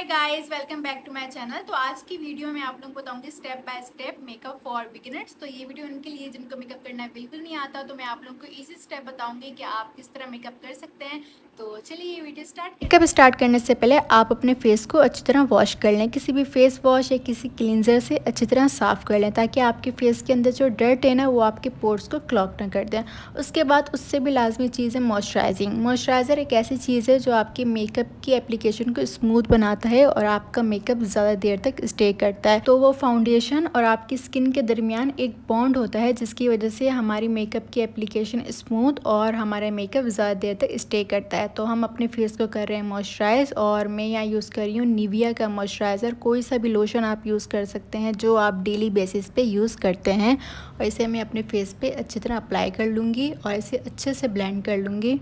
Hi guys, welcome back to my channel. तो आज की वीडियो में आप लोगों को बताऊंगी step by step makeup for beginners. तो ये वीडियो उनके लिए जिनको मेकअप करना बिल्कुल नहीं आता, तो मैं आप लोगों को इजी स्टेप बताऊंगी कि आप किस तरह मेकअप कर सकते हैं। तो चलिए ये वीडियो मेकअप स्टार्ट करने से पहले आप अपने फेस को अच्छी तरह वॉश कर लें। किसी भी फेस वॉश या किसी क्लींजर से अच्छी तरह साफ़ कर लें, ताकि आपके फेस के अंदर जो डर्ट है ना वो आपके पोर्स को क्लॉग ना कर दें। उसके बाद उससे भी लाजमी चीज़ है मॉइस्चराइजिंग। मॉइस्चराइज़र एक ऐसी चीज़ है जो आपके मेकअप की एप्लीकेशन को स्मूथ बनाता है और आपका मेकअप ज़्यादा देर तक स्टे करता है। तो वो फाउंडेशन और आपकी स्किन के दरमियान एक बॉन्ड होता है, जिसकी वजह से हमारी मेकअप की एप्लीकेशन स्मूथ और हमारा मेकअप ज़्यादा देर तक स्टे करता है। तो हम अपने फेस को कर रहे हैं मॉइस्चराइज़, और मैं यहाँ यूज़ कर रही हूँ निविया का मॉइस्चराइज़र। कोई सा भी लोशन आप यूज़ कर सकते हैं जो आप डेली बेसिस पे यूज़ करते हैं, और इसे मैं अपने फेस पे अच्छी तरह अप्लाई कर लूँगी और इसे अच्छे से ब्लेंड कर लूँगी।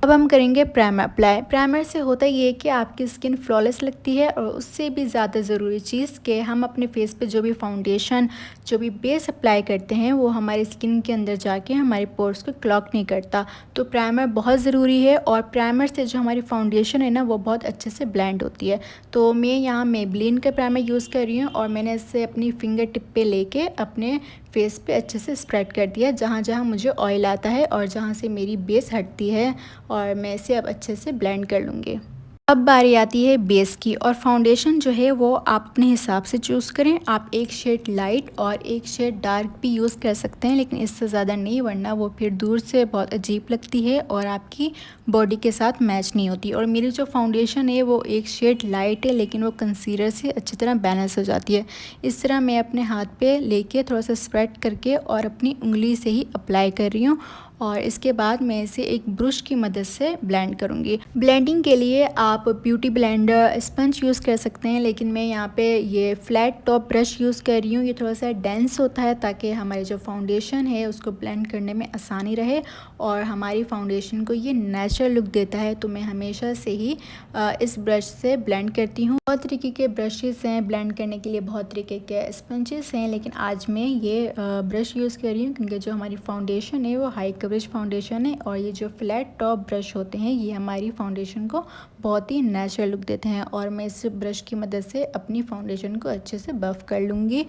अब हम करेंगे प्राइमर अप्लाई। प्राइमर से होता ये है कि आपकी स्किन फ्लॉलेस लगती है, और उससे भी ज़्यादा ज़रूरी चीज़ कि हम अपने फेस पे जो भी फाउंडेशन, जो भी बेस अप्लाई करते हैं वो हमारी स्किन के अंदर जाके हमारे पोर्स को क्लॉग नहीं करता। तो प्राइमर बहुत ज़रूरी है, और प्राइमर से जो हमारी फाउंडेशन है ना वो बहुत अच्छे से ब्लेंड होती है। तो मैं यहाँ मेबलिन का प्राइमर यूज़ कर रही हूँ, और मैंने इसे अपनी फिंगर टिप पे लेके अपने फेस पे अच्छे से स्प्रेड कर दिया, जहाँ जहाँ मुझे ऑयल आता है और जहाँ से मेरी बेस हटती है, और मैं इसे अब अच्छे से ब्लेंड कर लूँगी। अब बारी आती है बेस की, और फाउंडेशन जो है वो आप अपने हिसाब से चूज़ करें। आप एक शेड लाइट और एक शेड डार्क भी यूज़ कर सकते हैं, लेकिन इससे ज़्यादा नहीं, वरना वो फिर दूर से बहुत अजीब लगती है और आपकी बॉडी के साथ मैच नहीं होती। और मेरी जो फाउंडेशन है वो एक शेड लाइट है, लेकिन वो कंसीलर से अच्छी तरह बैलेंस हो जाती है। इस तरह मैं अपने हाथ पे लेके थोड़ा सा स्प्रेड करके और अपनी उंगली से ही अप्लाई कर रही हूँ, और इसके बाद मैं इसे एक ब्रश की मदद से ब्लेंड करूँगी। ब्लेंडिंग के लिए आप ब्यूटी ब्लेंडर, स्पंज यूज़ कर सकते हैं, लेकिन मैं यहाँ पे ये फ्लैट टॉप ब्रश यूज़ कर रही हूँ। ये थोड़ा सा डेंस होता है, ताकि हमारी जो फाउंडेशन है उसको ब्लेंड करने में आसानी रहे, और हमारी फाउंडेशन को ये नेचुरल लुक देता है। तो मैं हमेशा से ही इस ब्रश से ब्लेंड करती हूँ। बहुत तरीके के ब्रशेस हैं ब्लेंड करने के लिए, बहुत तरीके के स्पंजेस हैं, लेकिन आज मैं ये ब्रश यूज़ कर रही हूँ, क्योंकि जो हमारी फाउंडेशन है वो हाई कवरेज फाउंडेशन है, और ये जो फ्लैट टॉप ब्रश होते हैं ये हमारी फाउंडेशन को बहुत ही नेचुरल लुक देते हैं। और मैं इस ब्रश की मदद से अपनी फाउंडेशन को अच्छे से बफ़ कर लूँगी।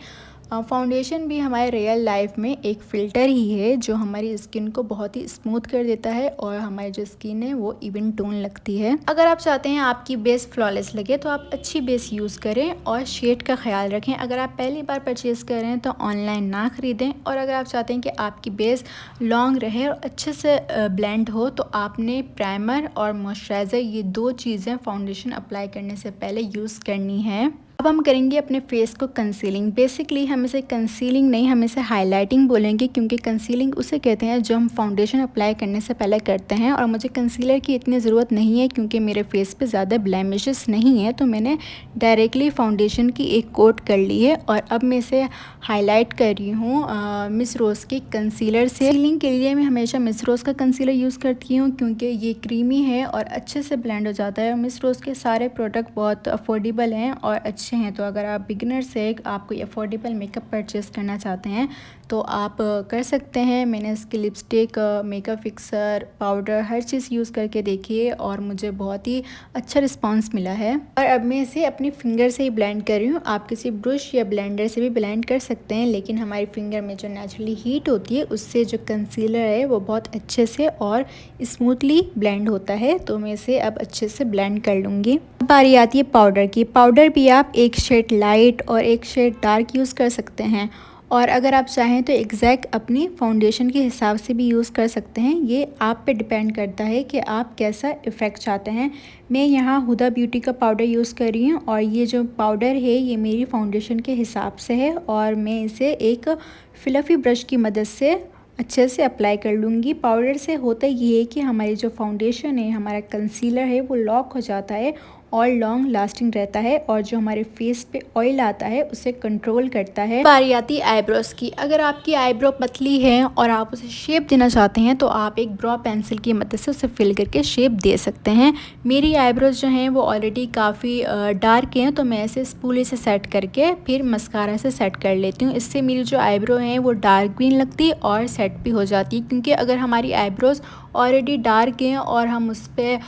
फाउंडेशन भी हमारे रियल लाइफ में एक फ़िल्टर ही है, जो हमारी स्किन को बहुत ही स्मूथ कर देता है, और हमारी जो स्किन है वो इवन टोन लगती है। अगर आप चाहते हैं आपकी बेस फ्लॉलेस लगे, तो आप अच्छी बेस यूज़ करें और शेड का ख्याल रखें। अगर आप पहली बार परचेज़ कर रहे हैं तो ऑनलाइन ना ख़रीदें, और अगर आप चाहते हैं कि आपकी बेस लॉन्ग रहे और अच्छे से ब्लेंड हो, तो आपने प्राइमर और मॉइस्चराइज़र, ये दो चीज़ें फाउंडेशन अप्लाई करने से पहले यूज़ करनी है। अब हम करेंगे अपने फेस को कंसीलिंग। बेसिकली हम इसे कंसीलिंग नहीं, हम इसे हाइलाइटिंग बोलेंगे, क्योंकि कंसीलिंग उसे कहते हैं जो हम फाउंडेशन अप्लाई करने से पहले करते हैं। और मुझे कंसीलर की इतनी ज़रूरत नहीं है, क्योंकि मेरे फेस पे ज़्यादा ब्लेमिशेस नहीं है, तो मैंने डायरेक्टली फाउंडेशन की एक कोट कर ली है, और अब मैं इसे हाईलाइट कर रही हूँ मिस रोज़ के कंसीलर से। कंसीलिंग के लिए मैं हमेशा मिस रोज़ का कंसीलर यूज़ करती हूँ, क्योंकि ये क्रीमी है और अच्छे से ब्लेंड हो जाता है। मिस रोज़ के सारे प्रोडक्ट बहुत अफोर्डेबल हैं और अच्छे हैं। तो अगर आप बिगिनर से आपको अफोर्डेबल मेकअप परचेज़ करना चाहते हैं तो आप कर सकते हैं। मैंने इसकी लिपस्टिक, मेकअप फिक्सर, पाउडर, हर चीज़ यूज़ करके देखी है, और मुझे बहुत ही अच्छा रिस्पांस मिला है। और अब मैं इसे अपनी फिंगर से ही ब्लेंड कर रही हूँ। आप किसी ब्रश या ब्लेंडर से भी ब्लेंड कर सकते हैं, लेकिन हमारी फिंगर में जो नेचुरली हीट होती है उससे जो कंसीलर है वो बहुत अच्छे से और स्मूथली ब्लेंड होता है। तो मैं इसे अब अच्छे से ब्लेंड कर लूँगी। बारी आती है पाउडर की। पाउडर भी आप एक शेड लाइट और एक शेड डार्क यूज़ कर सकते हैं, और अगर आप चाहें तो एग्जैक्ट अपनी फाउंडेशन के हिसाब से भी यूज़ कर सकते हैं। ये आप पे डिपेंड करता है कि आप कैसा इफ़ेक्ट चाहते हैं। मैं यहाँ हुदा ब्यूटी का पाउडर यूज़ कर रही हूँ, और ये जो पाउडर है ये मेरी फाउंडेशन के हिसाब से है, और मैं इसे एक फ्लफ़ी ब्रश की मदद से अच्छे से अप्लाई कर लूँगी। पाउडर से होता ये है कि हमारी जो फाउंडेशन है, हमारा कंसीलर है, वो लॉक हो जाता है और लॉन्ग लास्टिंग रहता है, और जो हमारे फेस पे ऑयल आता है उसे कंट्रोल करता है। बारी आती आईब्रोज की। अगर आपकी आईब्रो पतली है और आप उसे शेप देना चाहते हैं, तो आप एक ब्रो पेंसिल की मदद से उसे फिल करके शेप दे सकते हैं। मेरी आईब्रोज जो हैं वो ऑलरेडी काफ़ी डार्क हैं, तो मैं इसे स्पूली से सेट करके फिर मस्कारा से सेट कर लेती हूँ। इससे मेरी जो आईब्रो हैं वो डार्क भी नहीं लगती और सेट भी हो जाती है, क्योंकि अगर हमारी आईब्रोज ऑलरेडी डार्क हैं और हम उस पर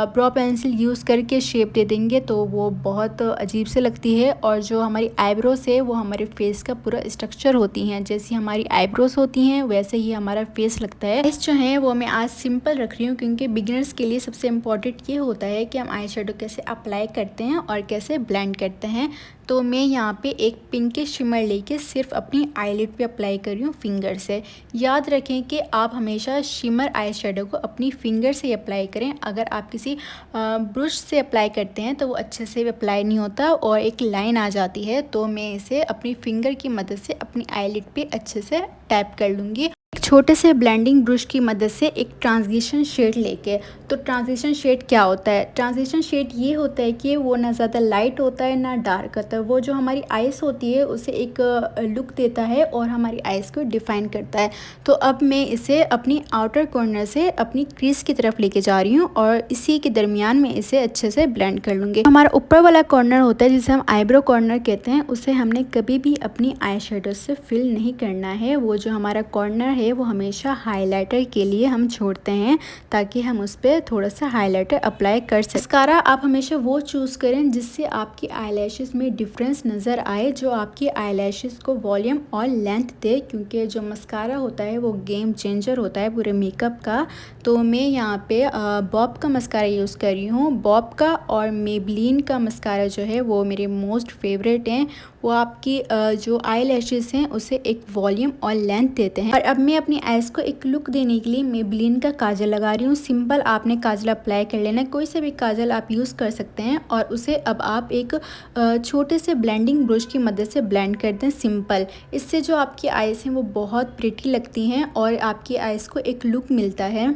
ब्रो पेंसिल यूज़ करके शेप दे देंगे तो वो बहुत अजीब से लगती है। और जो हमारी आईब्रोज है वो हमारे फेस का पूरा स्ट्रक्चर होती हैं, जैसी हमारी आईब्रोज होती हैं वैसे ही हमारा फेस लगता है। जो है वो मैं आज सिंपल रख रही हूँ क्योंकि बिगिनर्स के लिए सबसे इम्पॉर्टेंट ये होता है कि हम आई शेडो कैसे अप्लाई करते हैं और कैसे ब्लेंड करते हैं। तो मैं यहाँ पे एक पिंकिश शिमर लेके सिर्फ अपनी आईलिड पे अप्लाई कर रही हूँ फिंगर से। याद रखें कि आप हमेशा शिमर आई शेडो को अपनी फिंगर से अप्लाई करें। अगर आप किसी ब्रश से अप्लाई करते हैं तो वो अच्छे से अप्लाई नहीं होता और एक लाइन आ जाती है। तो मैं इसे अपनी फिंगर की मदद से अपनी आईलिड पे अच्छे से टैप कर लूँगी। छोटे से ब्लेंडिंग ब्रश की मदद से एक ट्रांजिशन शेड लेके। तो ट्रांजिशन शेड क्या होता है? ट्रांजिशन शेड ये होता है कि वो ना ज़्यादा लाइट होता है ना डार्क होता है। वो जो हमारी आइज़ होती है उसे एक लुक देता है और हमारी आइज़ को डिफाइन करता है। तो अब मैं इसे अपनी आउटर कॉर्नर से अपनी क्रीज की तरफ लेके जा रही हूँ और इसी के दरमियान में इसे अच्छे से ब्लेंड कर लूँगी। हमारा ऊपर वाला कॉर्नर होता है जिसे हम आईब्रो कॉर्नर कहते हैं, उसे हमने कभी भी अपनी आई शेडो से फिल नहीं करना है। वो जो हमारा कॉर्नर है वो हमेशा हाइलाइटर के लिए हम छोड़ते हैं ताकि हम उस पर थोड़ा सा हाइलाइटर अप्लाई कर सकें। मस्कारा आप हमेशा वो चूज़ करें जिससे आपकी आईलैशेस में डिफरेंस नज़र आए, जो आपकी आईलैशेस को वॉल्यूम और लेंथ दे, क्योंकि जो मस्कारा होता है वो गेम चेंजर होता है पूरे मेकअप का। तो मैं यहाँ पे बॉब का मस्कारा यूज़ कर रही हूँ। बॉब का और मेबलिन का मस्कारा जो है वो मेरे मोस्ट फेवरेट हैं। वो आपकी जो आई लैशेज़ हैं उसे एक वॉल्यूम और लेंथ देते हैं। और अब मैं अपनी आइज़ को एक लुक देने के लिए मेबलिन का काजल लगा रही हूँ। सिंपल आपने काजल अप्लाई कर लेना है, कोई से भी काजल आप यूज़ कर सकते हैं। और उसे अब आप एक छोटे से ब्लेंडिंग ब्रश की मदद से ब्लेंड कर दें सिंपल। इससे जो आपकी आइज़ हैं वो बहुत प्रिटी लगती हैं और आपकी आइज़ को एक लुक मिलता है।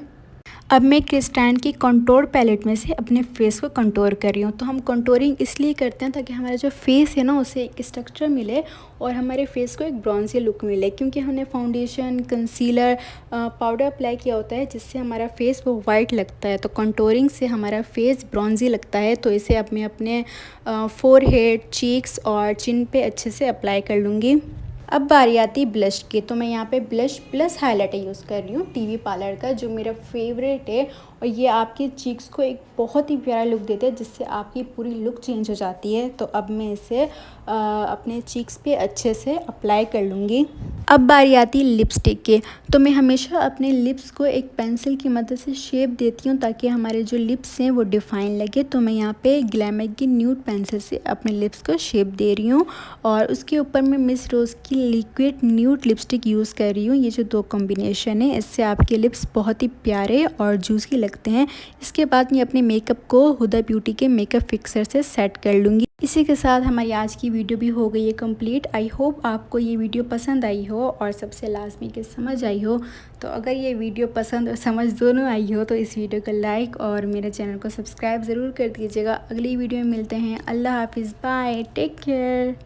अब मैं क्रिस्टैन की कंटूर पैलेट में से अपने फेस को कंटूर कर रही हूँ। तो हम कंटूरिंग इसलिए करते हैं ताकि हमारा जो फेस है ना उसे एक स्ट्रक्चर मिले और हमारे फेस को एक ब्रॉन्जी लुक मिले, क्योंकि हमने फाउंडेशन, कंसीलर, पाउडर अप्लाई किया होता है जिससे हमारा फेस वो वाइट लगता है। तो कंटूरिंग से हमारा फेस ब्रॉन्जी लगता है। तो इसे अब मैं अपने फोरहेड, चीक्स और चिन पे अच्छे से अप्लाई कर लूँगी। अब बारी आती है ब्लश की। तो मैं यहाँ पे ब्लश प्लस हाइलाइटर यूज़ कर रही हूँ टीवी पार्लर का, जो मेरा फेवरेट है। और ये आपके चीक्स को एक बहुत ही प्यारा लुक देते हैं जिससे आपकी पूरी लुक चेंज हो जाती है। तो अब मैं इसे अपने चीक्स पे अच्छे से अप्लाई कर लूँगी। अब बारी आती है लिपस्टिक की। तो मैं हमेशा अपने लिप्स को एक पेंसिल की मदद से शेप देती हूँ ताकि हमारे जो लिप्स हैं वो डिफ़ाइन लगे। तो मैं यहाँ पे ग्लैमर की न्यूड पेंसिल से अपने लिप्स को शेप दे रही हूँ और उसके ऊपर मैं मिस रोज़ की लिक्विड न्यूड लिपस्टिक यूज़ कर रही हूँ। ये जो दो कॉम्बिनेशन है इससे आपके लिप्स बहुत ही प्यारे और जूसी लगते हैं। इसके बाद मैं अपने मेकअप को हुदा ब्यूटी के मेकअप फिक्सर से सेट कर लूँगी। इसी के साथ हमारी आज की वीडियो भी हो गई है कंप्लीट। आई होप आपको ये वीडियो पसंद आई हो और सबसे लास्ट में कि समझ आई हो। तो अगर ये वीडियो पसंद और समझ दोनों आई हो तो इस वीडियो को लाइक और मेरे चैनल को सब्सक्राइब ज़रूर कर दीजिएगा। अगली वीडियो में मिलते हैं। अल्लाह हाफिज़, बाय, टेक केयर।